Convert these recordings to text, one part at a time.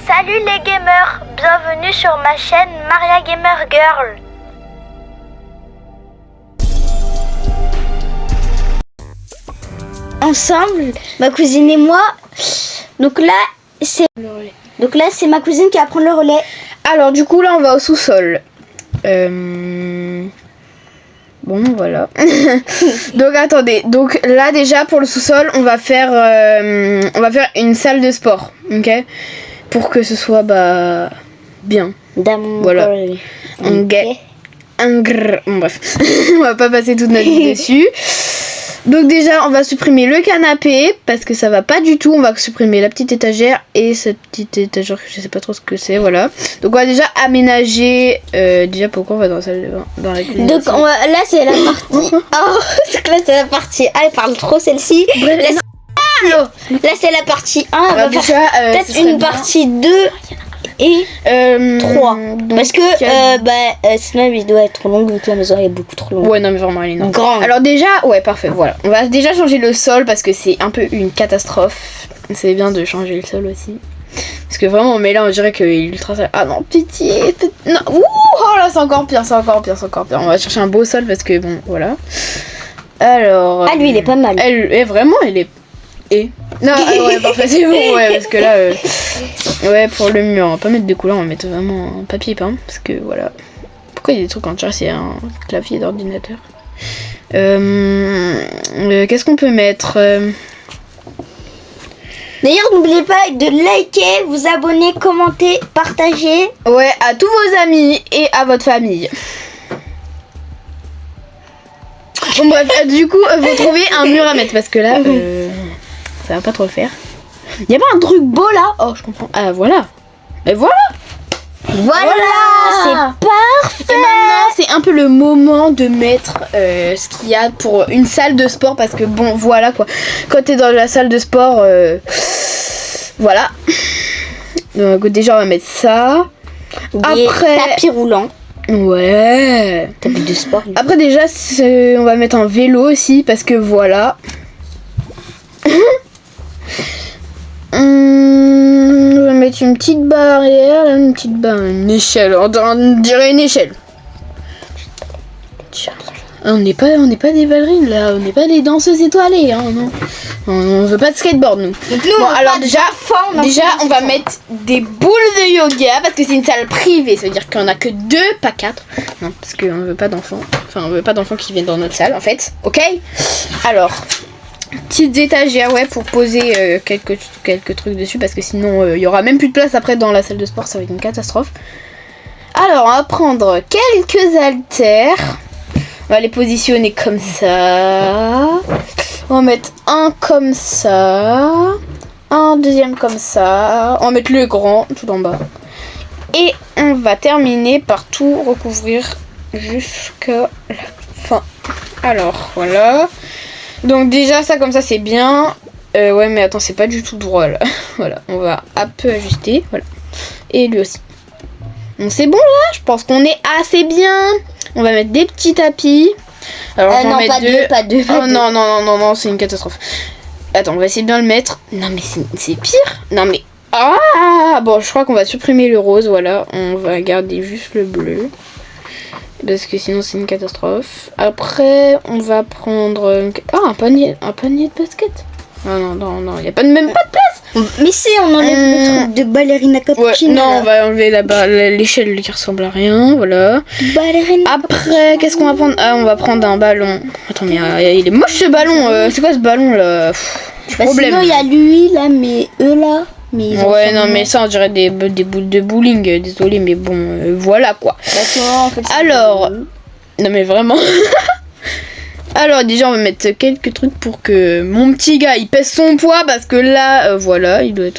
Salut les gamers, bienvenue sur ma chaîne Maria Gamer Girl. Ensemble, ma cousine et moi. Donc là, c'est ma cousine qui va prendre le relais. Alors du coup là on va au sous-sol. Bon voilà. Donc attendez, donc là déjà pour le sous-sol on va faire une salle de sport, ok, pour que ce soit bien. Voilà. Bon, bref, on va pas passer toute notre vie dessus. Donc déjà on va supprimer le canapé parce que ça va pas du tout. On va supprimer la petite étagère et cette petite étagère que je sais pas trop ce que c'est, voilà. Donc on va déjà aménager. Déjà pourquoi on va dans la salle de bain, dans la cuisine. Donc là c'est la partie. Oh, là c'est la partie. Ah, elle parle trop celle-ci. Là c'est la partie 1. On va faire peut-être une partie 2 et 3. Parce que sinon la vidéo est trop longue vu que la maison est beaucoup trop longue. Ouais non mais vraiment elle est grande. Alors déjà ouais parfait, voilà. On va déjà changer le sol parce que c'est un peu une catastrophe. C'est bien de changer le sol aussi. Parce que vraiment mais là on dirait qu'il est ultra sale. Ah non pitié. Non. Ouh, oh là c'est encore pire. On va chercher un beau sol parce que bon voilà. Alors. Ah lui il est pas mal. Vraiment il est. Non, ouais, parfait, c'est bon, ouais, parce que là, ouais, pour le mur, on va pas mettre de couleur, on va mettre vraiment un papier peint, parce que voilà. Pourquoi il y a des trucs en entier, c'est un clavier d'ordinateur. Qu'est-ce qu'on peut mettre D'ailleurs, n'oubliez pas de liker, vous abonner, commenter, partager. Ouais, à tous vos amis et à votre famille. Bon, bref, du coup, faut trouver un mur à mettre, parce que là, ça va pas trop le faire. Y a pas un truc beau là? Oh, je comprends. Ah, voilà. Et voilà. Voilà, c'est parfait. Et maintenant, c'est un peu le moment de mettre ce qu'il y a pour une salle de sport. Parce que bon, voilà quoi. Quand t'es dans la salle de sport, voilà. Donc déjà, on va mettre ça. Après, tapis roulant. Ouais. Tapis de sport. Après déjà, on va mettre un vélo aussi. Parce que voilà. On va mettre une petite barrière, là, une échelle, on dirait une échelle. On n'est pas des ballerines là, on n'est pas des danseuses étoilées, hein, non. On veut pas de skateboard nous. Bon alors déjà on va mettre des boules de yoga parce que c'est une salle privée, ça veut dire qu'il n'y en a que 2, pas 4. Non, parce qu'on veut pas d'enfants, on veut pas d'enfants qui viennent dans notre salle en fait, ok. Alors petites étagères, ouais, pour poser quelques trucs dessus parce que sinon il y aura même plus de place après dans la salle de sport, ça va être une catastrophe. Alors on va prendre quelques haltères, on va les positionner comme ça, on va mettre un comme ça, un deuxième comme ça, on va mettre le grand tout en bas et on va terminer par tout recouvrir jusqu'à la fin. Alors voilà. Donc déjà ça comme ça c'est bien. Ouais mais attends c'est pas du tout droit là. Voilà, on va un peu ajuster. Voilà. Et lui aussi. Donc c'est bon là, je pense qu'on est assez bien. On va mettre des petits tapis. Alors on va non, mettre pas deux. Oh non, c'est une catastrophe. Attends, on va essayer de bien le mettre. Non mais c'est pire. Non mais. Ah bon je crois qu'on va supprimer le rose, voilà. On va garder juste le bleu. Parce que sinon c'est une catastrophe. Après on va prendre un panier de basket. Non, il n'y a même pas de place. Mais si on enlève le truc de ballerina cappuccino. Ouais, non, on va enlever l'échelle qui ressemble à rien, voilà. Ballerina. Après qu'est-ce qu'on va prendre? Ah on va prendre un ballon. Attends mais il est moche ce ballon. C'est quoi ce ballon là? Problème. Sinon il y a lui là, mais eux là. Mais ouais non mais ça on dirait des boules de bowling, désolé mais bon voilà quoi. D'accord, en fait, alors non mais vraiment. Alors déjà on va mettre quelques trucs pour que mon petit gars il pèse son poids parce que là voilà il doit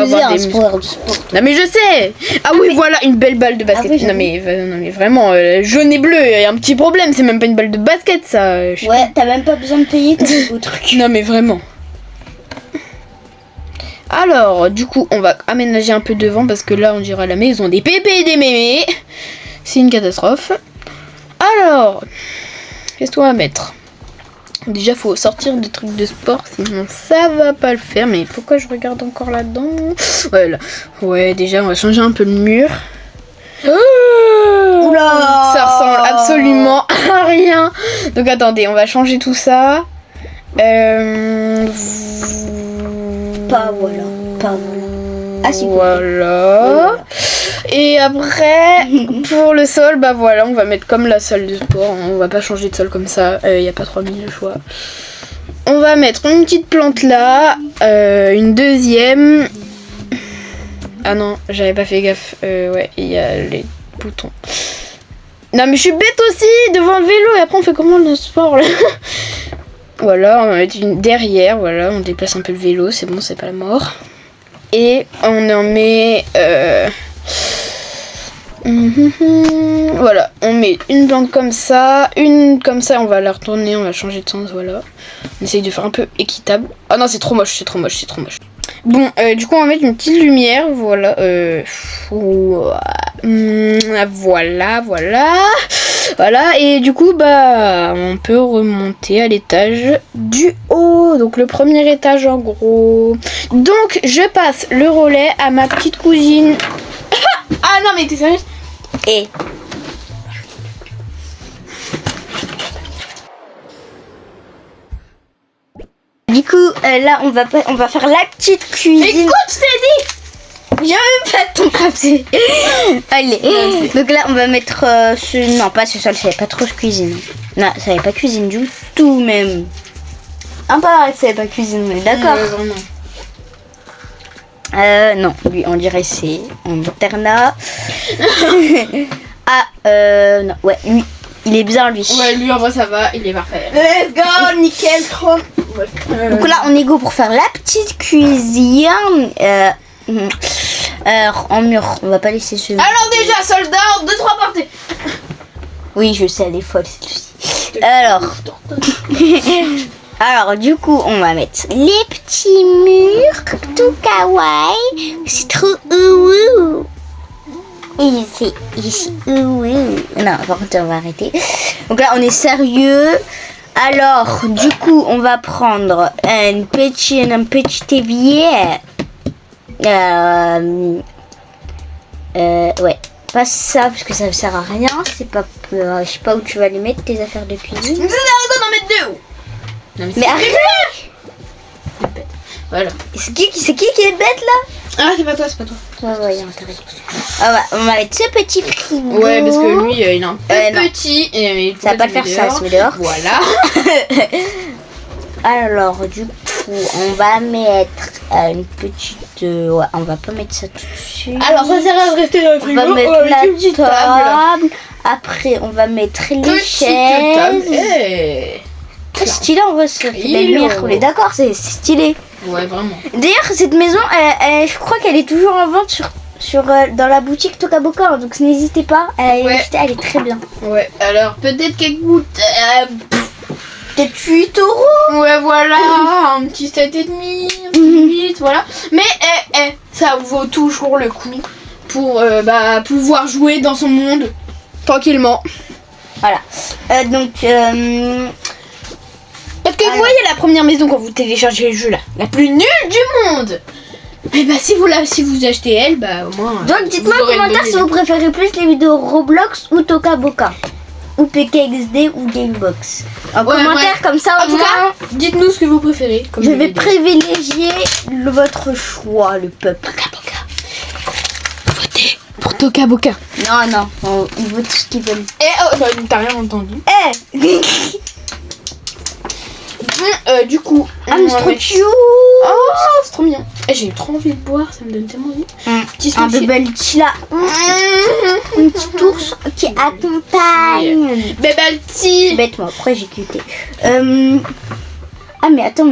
avoir des muscles. Non mais je sais. Ah oui mais... voilà une belle balle de basket. Ah, oui, non mais vraiment jaune et bleu, il y a un petit problème, c'est même pas une balle de basket ça. Ouais t'as même pas besoin de payer, t'as des beaux trucs. Non mais vraiment. Alors, du coup, on va aménager un peu devant parce que là, on dirait la maison des pépés et des mémés. C'est une catastrophe. Alors, qu'est-ce qu'on va mettre? Déjà, faut sortir des trucs de sport, sinon ça va pas le faire. Mais pourquoi je regarde encore là-dedans? Ouais, là. Ouais, déjà, on va changer un peu le mur. Oula! Ça ressemble absolument à rien. Donc attendez, on va changer tout ça. Pas voilà. Pas voilà. Ah, si, voilà. Et après, pour le sol, bah voilà, on va mettre comme la salle de sport. On va pas changer de sol comme ça. Il n'y a pas 3000 choix. On va mettre une petite plante là. Une deuxième. Ah non, j'avais pas fait gaffe. Ouais, il y a les boutons. Non mais je suis bête aussi devant le vélo. Et après on fait comment le sport là? Voilà, on va mettre une derrière. Voilà, on déplace un peu le vélo. C'est bon, c'est pas la mort. Et on en met... Voilà, on met une plante comme ça, une comme ça, on va la retourner, on va changer de sens, voilà. On essaye de faire un peu équitable. Ah non, c'est trop moche, c'est trop moche, c'est trop moche. Bon, du coup, on va mettre une petite lumière, voilà. Voilà, voilà. Voilà, et du coup, bah, on peut remonter à l'étage du haut. Donc, le premier étage, en gros. Donc, je passe le relais à ma petite cousine. Ah non, mais t'es sérieuse? Et du coup, là, on va faire la petite cuisine. Écoute, je t'ai dit! J'ai même pas ton papier. Allez. Donc là, on va mettre ce... Non, pas ce sol, ça savait pas trop cuisine. Non, ça savait pas cuisine du tout, même. Un peu arrête, ça savait pas cuisine, mais d'accord. Non, lui, on dirait c'est en internat. Non, ouais, lui, il est bien, lui. Ouais, lui, en vrai, ça va, il est parfait. Let's go, nickel, trop. Donc là, on est go pour faire la petite cuisine. En mur, on va pas laisser ce... Alors déjà, soldat, 2-3 parties. Oui, je sais, elle est folle, celle-ci. Alors, du coup, on va mettre les petits murs, tout kawaii. C'est trop ouou. Et c'est ouou. Non, par contre, on va arrêter. Donc là, on est sérieux. Alors, du coup, on va prendre un petit évier. Ouais, pas ça parce que ça ne sert à rien. C'est pas, je sais pas où tu vas les mettre tes affaires de cuisine. Vous avez d'en mettre 2. Non, mais arrête. Voilà. C'est qui est bête là? Ah, c'est pas toi, c'est pas toi. Ouais, intérêt. Ah ouais, on va mettre ce petit frigo. Ouais, parce que lui, il est un peu petit. Et ça va pas le faire ça, il se met dehors. Voilà. Alors, du coup, on va mettre une petite... ouais, on va pas mettre ça tout de suite. Alors, ça sert à rester dans le frigo. On va mettre la table. Après, on va mettre les chaises. C'est stylé, on va se faire la lumière. On est d'accord, c'est stylé. Ouais, vraiment. D'ailleurs, cette maison, je crois qu'elle est toujours en vente dans la boutique Toca Boca. Hein, donc, n'hésitez pas à y acheter, elle est très bien. Ouais, alors peut-être qu'elle coûte... peut-être 8 €. Ouais, voilà, un petit 7,5, 8, voilà. Mais ça vaut toujours le coup pour pouvoir jouer dans son monde tranquillement. Voilà. Parce que vous voyez la première maison quand vous téléchargez le jeu là, la plus nulle du monde. Et bah si vous achetez elle, bah au moins... Donc dites-moi en commentaire si vous préférez plus les vidéos Roblox ou Toca Boca. Ou PKXD ou Gamebox. En commentaire comme ça au moins, dites-nous ce que vous préférez. Je vais privilégier votre choix, le peuple. Toca Boca. Votez pour Toca Boca. Non, ils votent ce qu'ils veulent. T'as rien entendu. Du coup, mais c'est trop cute. Oh, c'est trop mignon. J'ai trop envie de boire, ça me donne tellement envie. Un bébé petit là. Un petit ours qui accompagne. Bébé petit. Bête-moi, pourquoi j'ai quitté mais attends,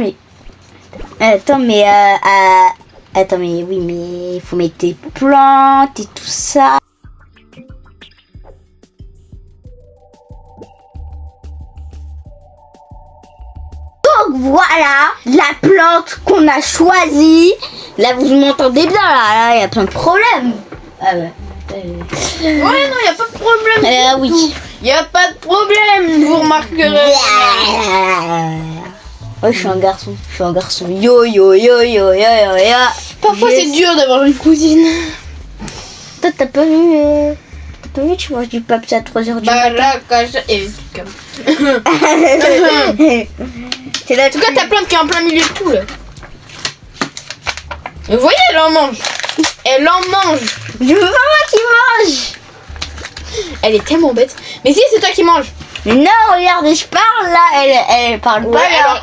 mais oui, mais il faut mettre tes plantes et tout ça. Donc voilà la plante qu'on a choisie. Là vous m'entendez bien, là il y a plein de problèmes. Ouais, non, il n'y a pas de problème. Oui. Y a pas de problème, vous remarquerez. Ouais, je suis un garçon. Yo, yo, yo, yo, yo, yo, yo. Parfois, c'est dur d'avoir une cousine. Toi, t'as pas vu, tu manges du papier à 3h du matin. Là, et comme. C'est là, en tout cas, ta plante qui est en plein milieu de tout, là. Vous voyez, elle en mange. Elle en mange. Je veux pas moi qui mange. Elle est tellement bête. Mais si, c'est toi qui manges. Non, regarde, je parle là. Elle parle pas là.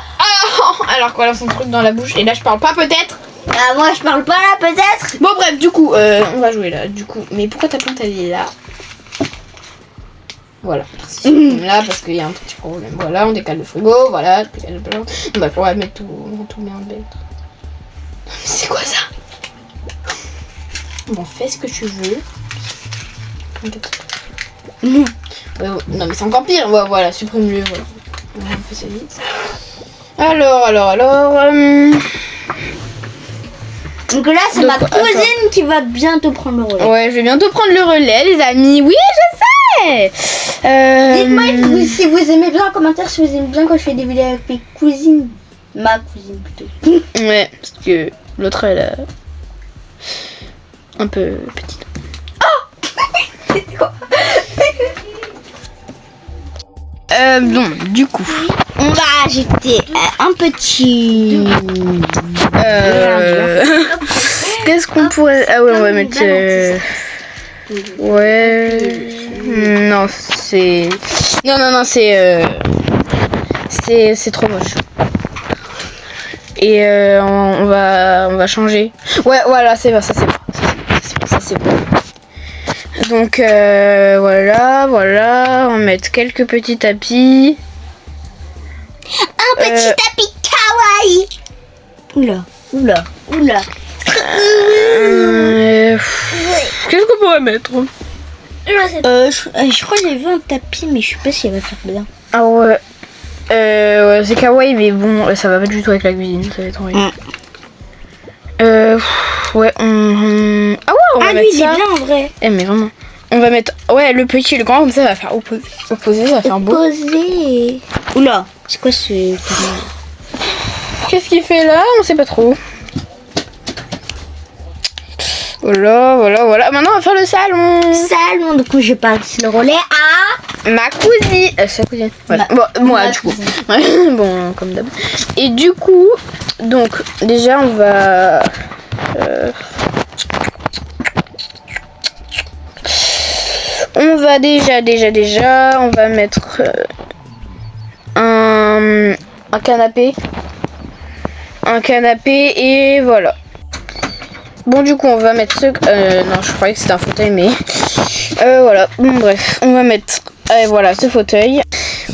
Alors qu'on a son truc dans la bouche. Et là, je parle pas peut-être. Ah, moi, je parle pas là, peut-être. Bon, bref, du coup, on va jouer là. Du coup, mais pourquoi ta plante, elle est là? Voilà, merci. Là, parce qu'il y a un petit problème. Voilà, on décale le frigo. Voilà, bref, on va mettre tout bien bête. C'est quoi ça? Bon, fais ce que tu veux. Non, mais c'est encore pire. Ouais, voilà, supprime-le. Voilà. On fait ça vite. Alors. Donc là, c'est ma cousine qui va bientôt prendre le relais. Ouais, je vais bientôt prendre le relais, les amis. Oui, je sais. Dites-moi si vous aimez bien en commentaire, si vous aimez bien quand je fais des vidéos avec mes cousines. Ma cousine plutôt. Ouais, parce que l'autre, elle est un peu petite. Oh. C'est quoi? Bon, du coup, on va ajouter un petit. Qu'est-ce qu'on pourrait. Ah ouais, on va mettre. Ouais. Non, c'est. Non, c'est trop moche. Et on va changer. Ouais, voilà, c'est bon, ça c'est bon. Donc voilà, on va mettre quelques petits tapis. Un petit tapis kawaii. Oula. Qu'est-ce qu'on pourrait mettre? Je crois que j'ai vu un tapis, mais je sais pas si elle va faire bien. Ah ouais. Ouais, c'est kawaii, mais bon, ça va pas du tout avec la cuisine, ça va être horrible. Ouais, on va mettre ça. Il est bien en vrai. Mais vraiment. On va mettre le petit et le grand, comme ça va faire opposé, ça va faire beau. Opposé. Oula, c'est quoi ce... Qu'est-ce qu'il fait là? On sait pas trop. Voilà. Maintenant, on va faire le salon. Donc je passe le relais à... ma cousine. Sa cousine. Voilà. Bon, moi, du coup. Ouais, bon, comme d'hab. Et du coup, donc, déjà, on va... on va déjà, on va mettre un canapé. Et voilà. Bon, du coup, on va mettre ce... non, je croyais que c'était un fauteuil, mais... voilà. Bon, bref. On va mettre... voilà, ce fauteuil.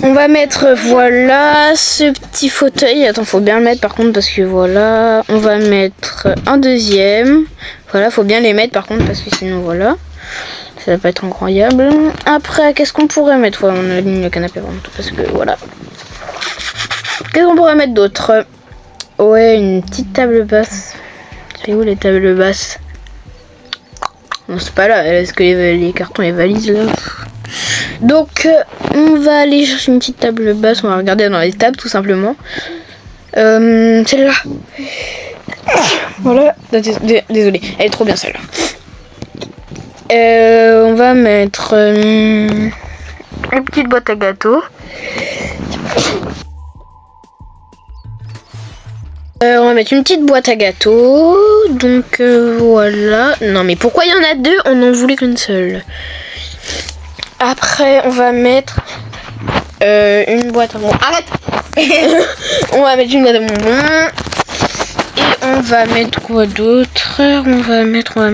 On va mettre, voilà, ce petit fauteuil. Attends, faut bien le mettre, par contre, parce que, voilà... On va mettre un deuxième. Voilà, faut bien les mettre, par contre, parce que sinon, voilà... ça va pas être incroyable. Après, qu'est-ce qu'on pourrait mettre? Ouais, on aligne le canapé avant tout, parce que, voilà. Qu'est-ce qu'on pourrait mettre d'autre? Ouais, une petite table basse. C'est où les tables basses? Non, c'est pas là. Est-ce que les cartons, les valises là? Donc, on va aller chercher une petite table basse. On va regarder dans les tables tout simplement. Celle-là. Voilà. Désolée. Elle est trop bien celle-là. On va mettre une petite boîte à gâteaux. On va mettre une petite boîte à gâteaux. Donc voilà. Non mais pourquoi il y en a deux? On n'en voulait qu'une seule. Après on va mettre une boîte à bonbons. Arrête. On va mettre une boîte à bonbons. Et on va mettre quoi d'autre? On va mettre. On va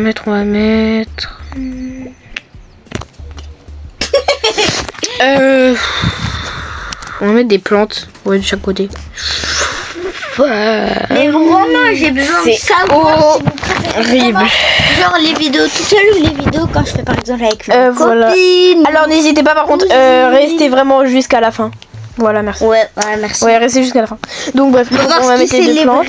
mettre des plantes. Ouais, de chaque côté. Mais vraiment, j'ai besoin de savoir si vous préférez vraiment, genre les vidéos toute seule ou les vidéos quand je fais par exemple avec une copine. Alors n'hésitez pas par contre, restez vraiment jusqu'à la fin. Voilà, merci. Ouais, merci. Ouais, restez jusqu'à la fin. Donc bref, on va mettre les deux plantes.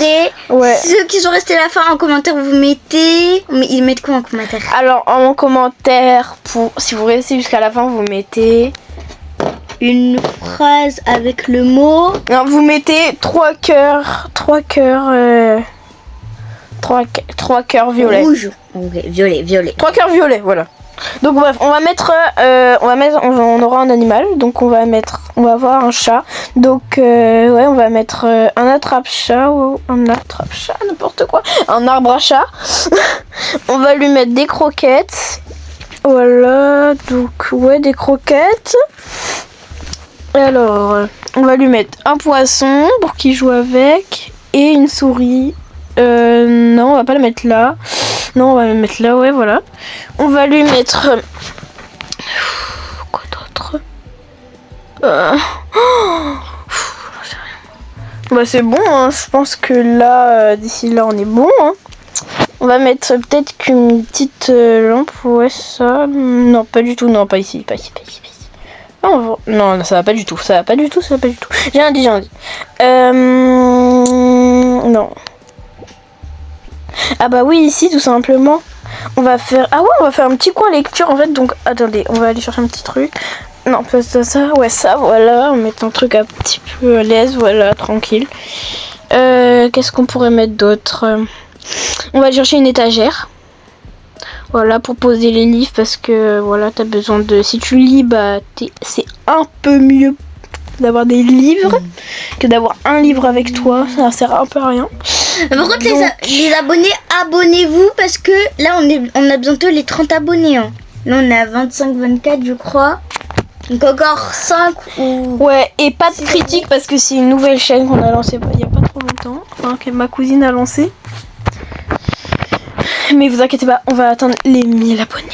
Ouais. Ceux qui sont restés à la fin en commentaire, vous mettez... Ils mettent quoi en commentaire? Alors en commentaire, si vous restez jusqu'à la fin, vous mettez... une phrase avec le mot. Non, vous mettez 3 cœurs violets. Rouge. Ok, violet. 3 cœurs violets, voilà. Donc bref, on va aura un animal, donc on va avoir un chat. Donc ouais, on va mettre un attrape-chat ou n'importe quoi, un arbre à chat. On va lui mettre des croquettes. Voilà, donc ouais, des croquettes. Alors, on va lui mettre un poisson pour qu'il joue avec et une souris. Non, on va pas le mettre là. Non, on va le mettre là, ouais, voilà. On va lui mettre... Quoi d'autre? Bah c'est bon, hein. Je pense que là, d'ici là, on est bon. Hein. On va mettre peut-être qu'une petite lampe, ouais, ça... Non, pas du tout, non, pas ici. Non, ça va pas du tout. J'ai un dit. Non. Ah bah oui, ici tout simplement. On va faire un petit coin lecture en fait. Donc attendez, on va aller chercher un petit truc. Non, pas ça. Ouais, ça, voilà. On met un truc un petit peu à l'aise, voilà, tranquille. Qu'est-ce qu'on pourrait mettre d'autre? On va aller chercher une étagère. Voilà, pour poser les livres parce que voilà, t'as besoin de... Si tu lis, bah c'est un peu mieux d'avoir des livres que d'avoir un livre avec toi. Ça sert un peu à rien. Par contre, les abonnés, abonnez-vous parce que là, on a bientôt les 30 abonnés. Hein. Là, on est à 25-24, je crois. Donc encore 5 ou... Ouais, et pas de critique parce que c'est une nouvelle chaîne qu'on a lancée il n'y a pas trop longtemps. Enfin, que ma cousine a lancée. Mais vous inquiétez pas, on va atteindre les 1000 abonnés.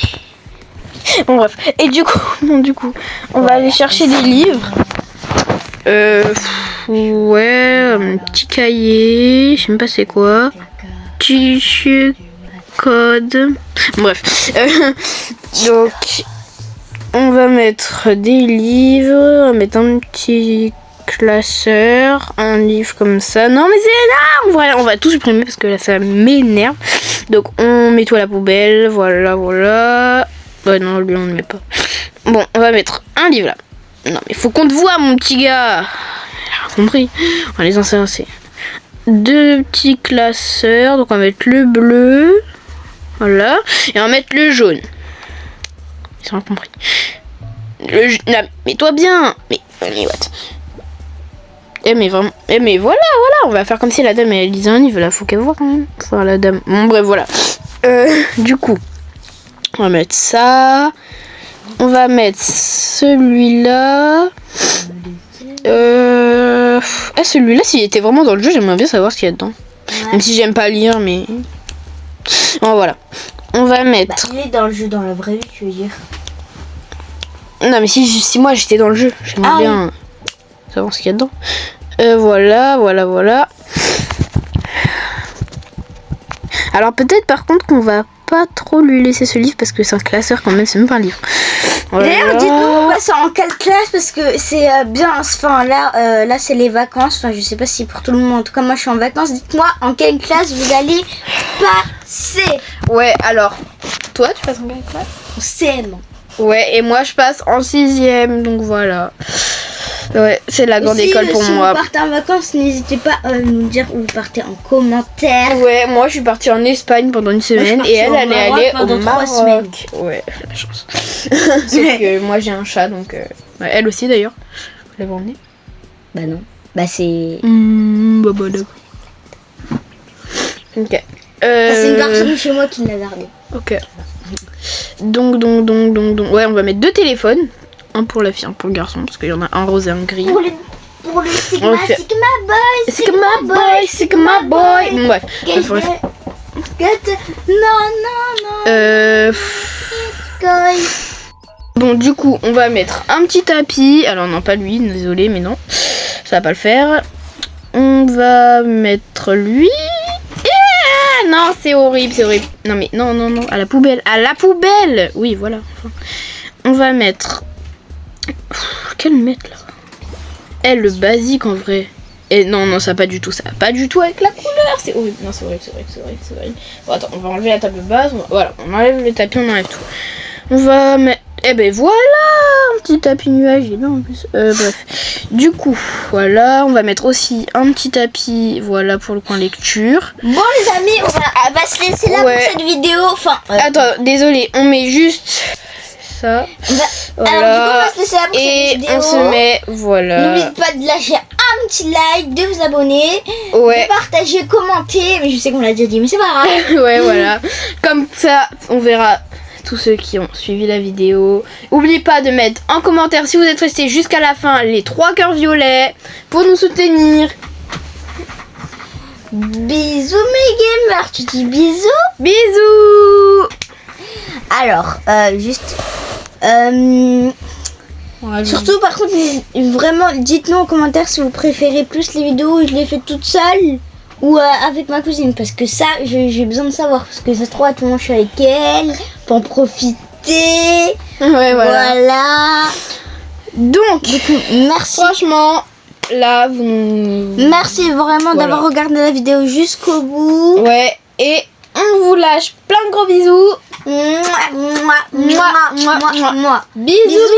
Bon bref, et du coup, on va aller chercher des livres. Ouais, un petit cahier, je sais même pas c'est quoi. Petit code. Bref. Donc, on va mettre des livres, on va mettre un petit classeur, un livre comme ça. Non mais c'est énorme. Voilà, on va tout supprimer parce que là ça m'énerve. Donc on met tout à la poubelle, voilà. Ouais non, lui on ne met pas. Bon, on va mettre un livre là. Non mais faut qu'on te voit mon petit gars. J'ai compris. On va les insérer. 2 petits classeurs, donc on va mettre le bleu. Voilà. Et on va mettre le jaune. Ils ont compris. Non, mais toi bien. Mais what? Mais vraiment. Mais voilà, on va faire comme si la dame elle lisait un livre là, faut qu'elle voit quand même. Enfin la dame. Bon bref voilà. Du coup, on va mettre ça. On va mettre celui-là. Celui-là, s'il était vraiment dans le jeu, j'aimerais bien savoir ce qu'il y a dedans. Ouais. Même si j'aime pas lire, mais. Bon voilà. On va mettre. Bah, il est dans le jeu, dans la vraie vie, tu veux dire. Non mais si moi j'étais dans le jeu, j'aimerais bien savoir ce qu'il y a dedans. Voilà. Alors peut-être par contre qu'on va pas trop lui laisser ce livre parce que c'est un classeur quand même, c'est même pas un livre. Voilà. D'ailleurs, dites-nous c'est en quelle classe parce que c'est bien. Enfin là c'est les vacances. Enfin je sais pas si pour tout le monde. En tout cas moi je suis en vacances. Dites-moi en quelle classe vous allez passer. Ouais alors toi tu passes en quelle classe? En CM. Ouais, et moi je passe en 6ème, donc voilà. Ouais, c'est la grande école pour moi. Si vous partez en vacances, n'hésitez pas à nous dire où vous partez en commentaire. Ouais, moi je suis partie en Espagne pendant une semaine et elle allait aller au Maroc. 3 semaines. Ouais, la chance. Sauf que moi j'ai un chat, donc elle aussi d'ailleurs. Vous l'avez emmené? Bah non. Bah c'est... Bah d'accord. Ok. C'est une personne chez moi qui l'a gardé. Ok. Donc. Ouais, on va mettre 2 téléphones. Un pour la fille, un pour le garçon. Parce qu'il y en a un rose et un gris. Pour le Sigma, Sigma boy. Bon, bref. Bon, du coup, on va mettre un petit tapis. Alors, non, pas lui, désolé, mais non. Ça va pas le faire. On va mettre lui. Non, c'est horrible. Non, mais non, à la poubelle. Oui, voilà. Enfin, on va mettre... Quel mettre là? Le basique en vrai. Et non, ça va pas du tout avec la couleur. C'est horrible. Non, c'est horrible. Bon, attends, on va enlever la table de base. Voilà, on enlève le tapis, on enlève tout. On va mettre... Eh ben voilà, un petit tapis nuage, il est bien en plus. Bref, du coup, voilà, on va mettre aussi un petit tapis, voilà, pour le coin lecture. Bon les amis, on va se laisser là pour cette vidéo. Enfin, attends, désolé, on met juste ça. Voilà. Alors du coup, on va se laisser là pour cette vidéo. Et on se met, voilà. N'oubliez pas de lâcher un petit like, de vous abonner, ouais. de partager, commenter. Mais je sais qu'on l'a déjà dit, mais c'est pas grave. Ouais, voilà. Comme ça, on verra tous ceux qui ont suivi la vidéo. N'oubliez pas de mettre en commentaire si vous êtes restés jusqu'à la fin les 3 cœurs violets pour nous soutenir. Bisous mes gamers, tu dis bisous? Bisous. Alors, juste... surtout par contre, vraiment, dites-nous en commentaire si vous préférez plus les vidéos où je les fais toute seule ou avec ma cousine, parce que ça j'ai besoin de savoir, parce que ça se trouve à tout le monde je suis avec elle pour en profiter. Ouais, voilà. Donc merci, franchement là vous merci vraiment d'avoir regardé la vidéo jusqu'au bout. Ouais, et on vous lâche plein de gros bisous. Bisous. Bisous.